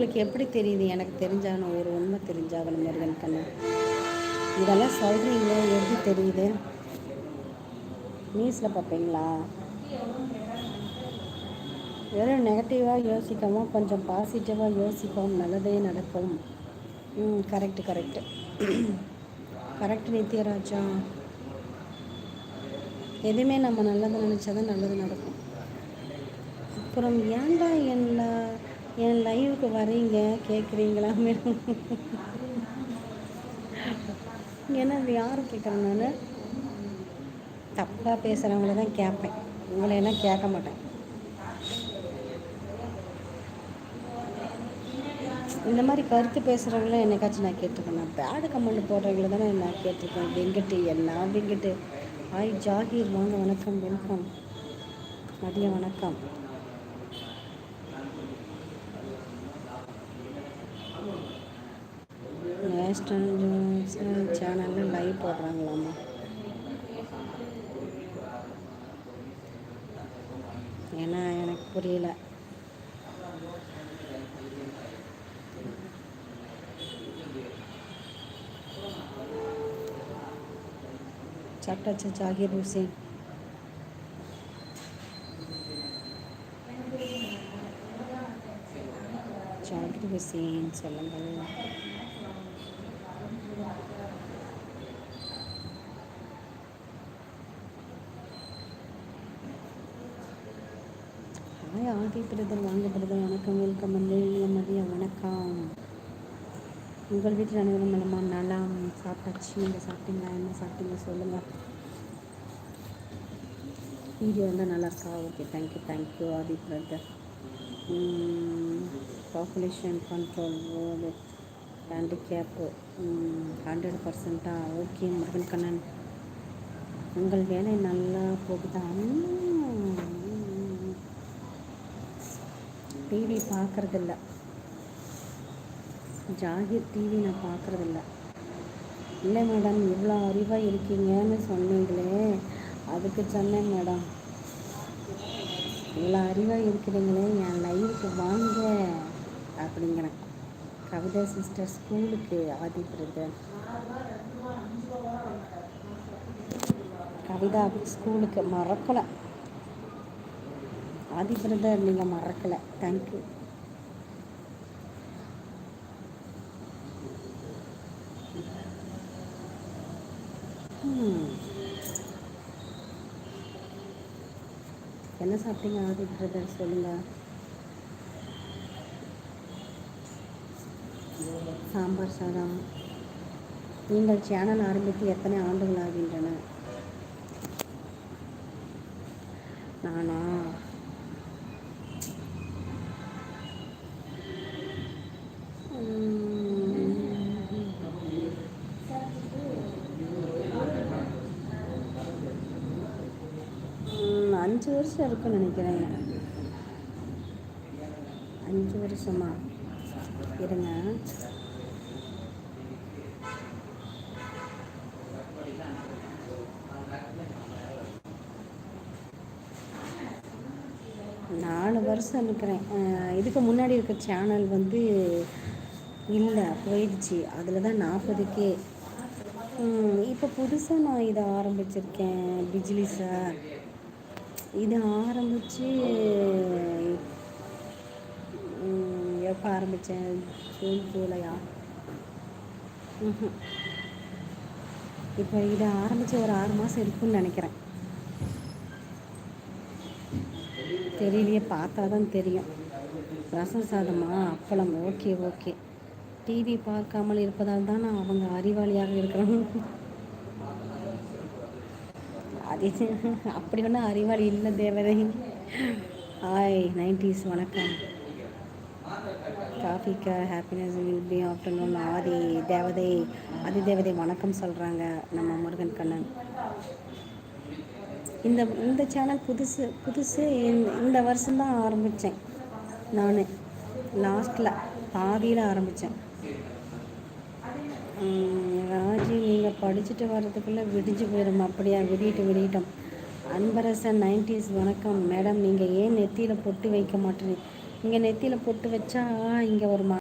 உங்களுக்கு எப்படி தெரியுது? எனக்கு தெரிஞ்சாகணும், ஒரு உண்மை தெரிஞ்சாகணும் முருகன் கண்ணு. இதெல்லாம் சொல்கிறீங்க, எப்படி தெரியுது? நியூஸில் பார்ப்பீங்களா? வெறும் நெகட்டிவாக யோசிக்கவும் கொஞ்சம் பாசிட்டிவாக யோசிக்கவும் நல்லதே நடக்கும். Correct correct correct Nithyaraja. எதுவுமே நம்ம நல்லது நினச்சா தான் நல்லது நடக்கும். அப்புறம் ஏன்டா என் லைவுக்கு வரீங்க கேட்குறீங்களா? ஏன்னா அது யாரும் கேட்குறேன், நான் தப்பாக பேசுகிறவங்கள தான் கேட்பேன், உங்களையெல்லாம் கேட்க மாட்டேன். இந்த மாதிரி கருத்து பேசுகிறவங்கள என்னைக்காச்சும் நான் கேட்டிருக்கேன். நான் பேடு கமெண்ட் போடுறவங்கள தானே நான் கேட்டிருக்கேன். வெங்கட்டு எல்லாம் வெங்கட்டு. ஹாய் ஜாகீர், வாங்க, வணக்கம், வெல்கம், மதிய வணக்கம். நேஷ்னல் சேனலில் லைவ் போடுறாங்களாம்மா? ஏன்னா எனக்கு புரியல. சாப்பிட்டாச்சு ஜாகீர் ஹுசேன். ஜாகீர் ஹுசேன் சொல்லுங்கள். ஹாய் ஆதி பிரதர், வாங்க பிரதர், வணக்கம், வெல்கம். மதிய வணக்கம். உங்கள் வீட்டில் அனைவரும் நலமா? நலம். சாப்பிட்டாச்சு. நீங்கள் சாப்பிட்டீங்களா? என்ன சாப்பிட்டீங்க சொல்லுங்கள். வீடியோ வந்தால் நல்லா இருக்கா? Okay, thank you Aadhi brother. Population control world handicap 100%. Okay Murugan Kannan, உங்கள் வேலை நல்லா போகுதா? டிவி பார்க்குறதில்ல ஜாகிர், டிவி நான் பார்க்குறதில்ல. இல்லை மேடம், இவ்வளோ அறிவாக இருக்கீங்கன்னு சொன்னீங்களே, அதுக்கு சொன்னேன் மேடம். இவ்வளோ அறிவாக இருக்கிறீங்களே, என் லைவுக்கு வாங்க அப்படிங்கிறேன். கவிதா சிஸ்டர் ஸ்கூலுக்கு ஆதி பிரதர். கவிதா ஸ்கூலுக்கு மறக்கலை. ஆதி பிரதர் நீங்கள் மறக்கலை. தேங்க்யூ. என்ன சாப்பிட்டீங்க ஆதி பிரதர் சொல்லுங்கள். சாம்பார் சாதம். நீங்கள் சேனல் ஆரம்பித்து எத்தனை ஆண்டுகள் ஆகின்றன? நானா 5 வருஷம் இருக்குன்னு நினைக்கிறேன். 5 வருஷமா? இருங்க, நாலு வருஷம் இருக்கிறேன். இதுக்கு முன்னாடி இருக்க சேனல் வந்து இல்லை, போயிடுச்சு. அதில் தான் 40K. இப்போ புதுசாக நான் இதை ஆரம்பிச்சிருக்கேன். பிஜ்லி சார் இதை ஆரம்பித்து எப்போ ஆரம்பித்தேன்? ஜூன் ஜூலையா? இப்போ இதை ஆரம்பித்து ஒரு 6 மாதம் இருக்குன்னு நினைக்கிறேன். தெரியலையே, பார்த்தா தான் தெரியும். ரசம் சாதமா? அப்பளம். Okay okay. டிவி பார்க்காமல் இருப்பதால் தான் அவங்க அறிவாளியாக இருக்கிறாங்க. அது அப்படி ஒன்றும் அறிவாளி இல்லை தேவதை. ஹாய் 90s, வணக்கம். காஃபிக்கா ஹாப்பினஸ் வில் பி ஆஃப்டர்நூன். ஆதி தேவதை வணக்கம் சொல்கிறாங்க நம்ம முருகன் கண்ணன். இந்த சேனல் புதுசு இந்த வருஷம்தான் ஆரம்பித்தேன் நான். லாஸ்ட்டில் பாதியில் ஆரம்பித்தேன். ராஜி, நீங்கள் படிச்சுட்டு வர்றதுக்குள்ளே விடிஞ்சு போயிடும். அப்படியா? விடியட்டும். அன்பரசன் 90s, வணக்கம் மேடம். நீங்கள் ஏன் நெத்தியில் பொட்டு வைக்க மாட்டேறீங்க? இங்கே நெத்தியில் பொட்டு வச்சா இங்கே ஒரு